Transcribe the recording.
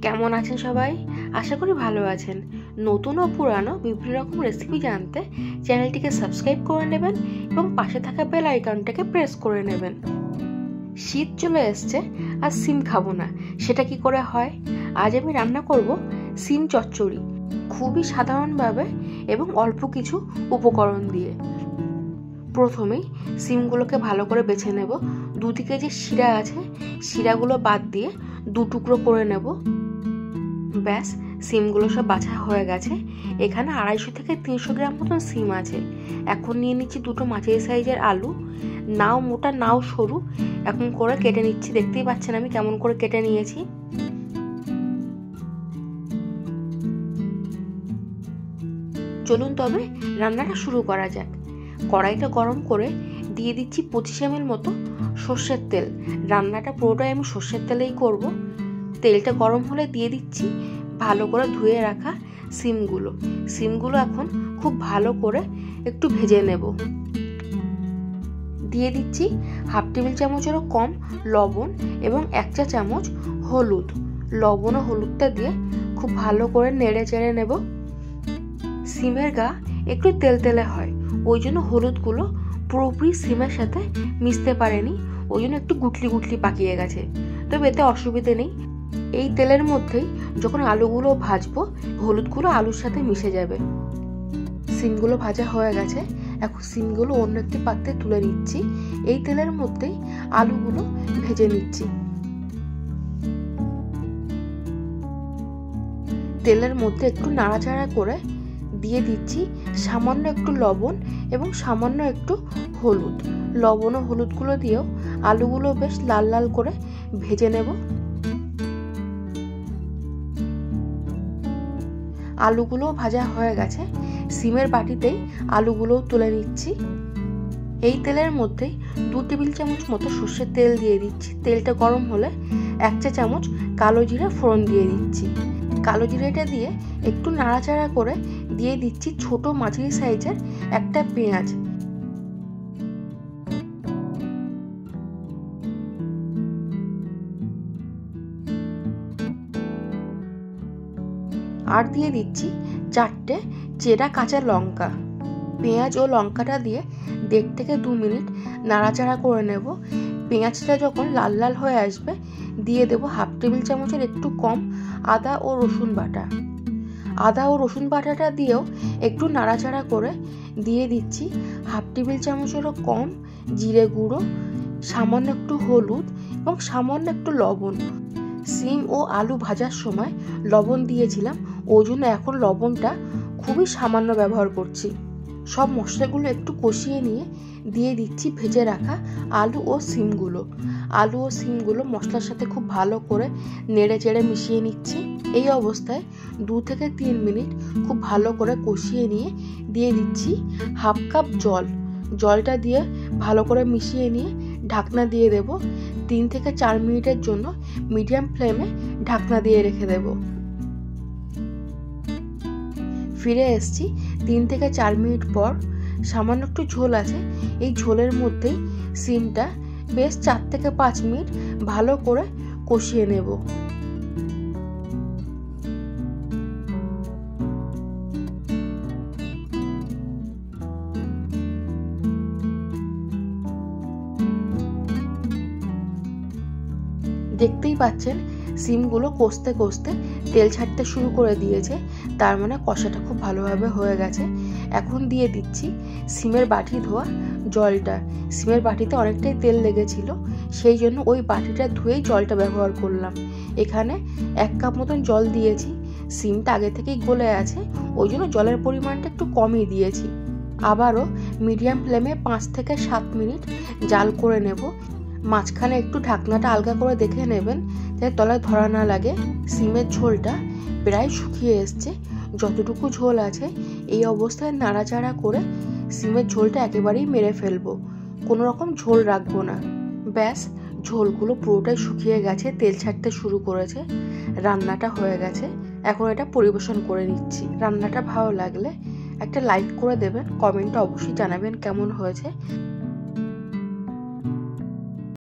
কেমন আছেন সবাই? আশা করি ভালো আছেন। নতুন ও পুরানো বিভিন্ন রকম রেসিপি জানতে চ্যানেলটিকে সাবস্ক্রাইব করে নেবেন এবং পাশে থাকা বেল আইকনটাকে প্রেস করে নেবেন। শীত চলে এসছে আর সিম খাবো না, সেটা কি করে হয়? আজ আমি রান্না করব সিম চচ্চড়ি, খুবই সাধারণভাবে এবং অল্প কিছু উপকরণ দিয়ে। প্রথমেই সিমগুলোকে ভালো করে বেছে নেব। দুদিকে যে শিরা আছে শিরাগুলো বাদ দিয়ে দু টুকরো করে নেব। ব্যাস, সিমগুলো সব বাছা হয়ে গেছে। এখানে 250 থেকে 300 গ্রাম মতন সিম আছে। এখন নিয়ে নিচ্ছি দুটো মাঝারি সাইজের আলু, নাও মোটা নাও সরু, এখন করে কেটে নিচ্ছি। দেখতেই পাচ্ছেন আমি কেমন করে কেটে নিয়েছি। চলুন তবে রান্নাটা শুরু করা যাক। কড়াইটা গরম করে দিয়ে দিচ্ছি 25 ml মতো সর্ষের তেল। রান্নাটা পুরোটাই আমি সর্ষের তেলেই করব। তেলটা গরম হলে দিয়ে দিচ্ছি ভালো করে ধুয়ে রাখা সিমগুলো এখন খুব ভালো করে একটু ভেজে নেব। দিয়ে দিচ্ছি 1/2 টেবিল চামচেরও কম লবণ এবং 1 চা চামচ হলুদ। লবণ ও হলুদটা দিয়ে খুব ভালো করে নেড়ে চেড়ে নেব। সিমের গা একটু তেলতেলে হয়, ওই জন্য হলুদগুলো পুরোপুরি সিমের সাথে মিশতে পারেনি, ওই জন্য একটু গুটলি গুটলি পাকিয়ে গেছে। তবে এতে অসুবিধে নেই। এই তেলের মধ্যেই যখন আলুগুলো ভাজবো হলুদগুলো আলুর সাথে মিশে যাবে। সিমগুলো ভাজা হয়ে গেছে। এখন সিমগুলো অন্য একটি পাত্রে তুলে নিচ্ছি। এই তেলের মধ্যেই আলুগুলো ভেজে নিচ্ছি। তেলের মধ্যে একটু নাড়াচাড়া করে দিয়ে দিচ্ছি সামান্য একটু লবণ এবং সামান্য একটু হলুদ। লবণ ও হলুদগুলো দিয়েও আলুগুলো বেশ লাল লাল করে ভেজে নেব। আলুগুলো ভাজা হয়ে গেছে। সিমের বাটিতেই আলুগুলোও তুলে নিচ্ছি। এই তেলের মধ্যেই 2 টেবিল চামচ মতো সর্ষের তেল দিয়ে দিচ্ছি। তেলটা গরম হলে 1 চা চামচ কালো জিরা ফোড়ন দিয়ে দিচ্ছি। কালো জিরাটা দিয়ে একটু নাড়াচাড়া করে দিয়ে দিচ্ছি ছোট মাঝারি সাইজের একটা পেঁয়াজ। আর দিয়ে দিচ্ছি 4টে চেরা কাঁচা লঙ্কা। পেঁয়াজ ও লঙ্কাটা দিয়ে 1.5 থেকে 2 মিনিট নাড়াচাড়া করে নেব। পেঁয়াজটা যখন লাল লাল হয়ে আসবে দিয়ে দেব 1/2 টেবিল চামচের একটু কম আদা ও রসুন বাটা। আদা ও রসুন বাটাটা দিয়েও একটু নাড়াচাড়া করে দিয়ে দিচ্ছি 1/2 টেবিল চামচেরও কম জিরে গুঁড়ো, সামান্য একটু হলুদ এবং সামান্য একটু লবণ। সিম ও আলু ভাজার সময় লবণ দিয়েছিলাম, ওই জন্য এখন লবণটা খুবই সামান্য ব্যবহার করছি। সব মশলাগুলো একটু কষিয়ে নিয়ে দিয়ে দিচ্ছি ভেজে রাখা আলু ও সিমগুলো মশলার সাথে খুব ভালো করে নেড়ে চেড়ে মিশিয়ে নিচ্ছি। এই অবস্থায় 2 থেকে 3 মিনিট খুব ভালো করে কষিয়ে নিয়ে দিয়ে দিচ্ছি 1/2 কাপ জল। জলটা দিয়ে ভালো করে মিশিয়ে নিয়ে ঢাকনা দিয়ে দেব। 3 থেকে 4 মিনিটের জন্য মিডিয়াম ফ্লেমে ঢাকনা দিয়ে রেখে দেব। ফিরে এসেছি 3 থেকে 4 মিনিট পর। সামান্য একটু ঝোল আছে, এই ঝোলের মধ্যেই সিমটা বেশ 4 থেকে 5 মিনিট ভালো করে কষিয়ে নেব। দেখতেই পাচ্ছেন সিমগুলো কষতে কষতে তেল ছাড়তে শুরু করে দিয়েছে, তার মানে কষাটা খুব ভালোভাবে হয়ে গেছে। এখন দিয়ে দিচ্ছি সিমের বাটি ধোয়া জলটা। সিমের বাটিতে অনেকটাই তেল লেগেছিল, সেই জন্য ওই বাটিটা ধুয়েই জলটা ব্যবহার করলাম। এখানে 1 কাপ মতন জল দিয়েছি। সিমটা আগে থেকেই গলে আছে, ওই জন্য জলের পরিমাণটা একটু কমই দিয়েছি। আবারও মিডিয়াম ফ্লেমে 5 থেকে 7 মিনিট জাল করে নেব। মাঝখানে একটু ঢাকনাটা আলগা করে দেখে নেবেন যাতে তলায় ধরা না লাগে। সিমের ঝোলটা প্রায় শুকিয়ে এসছে। যতটুকু ঝোল আছে এই অবস্থায় নাড়াচাড়া করে সিমের ঝোলটা একেবারেই মেরে ফেলবো, কোনো রকম ঝোল রাখবো না। ব্যাস, ঝোলগুলো পুরোটাই শুকিয়ে গেছে, তেল ছাড়তে শুরু করেছে, রান্নাটা হয়ে গেছে। এখন এটা পরিবেশন করে নিচ্ছি। রান্নাটা ভালো লাগলে একটা লাইক করে দেবেন, কমেন্টে অবশ্যই জানাবেন কেমন হয়েছে।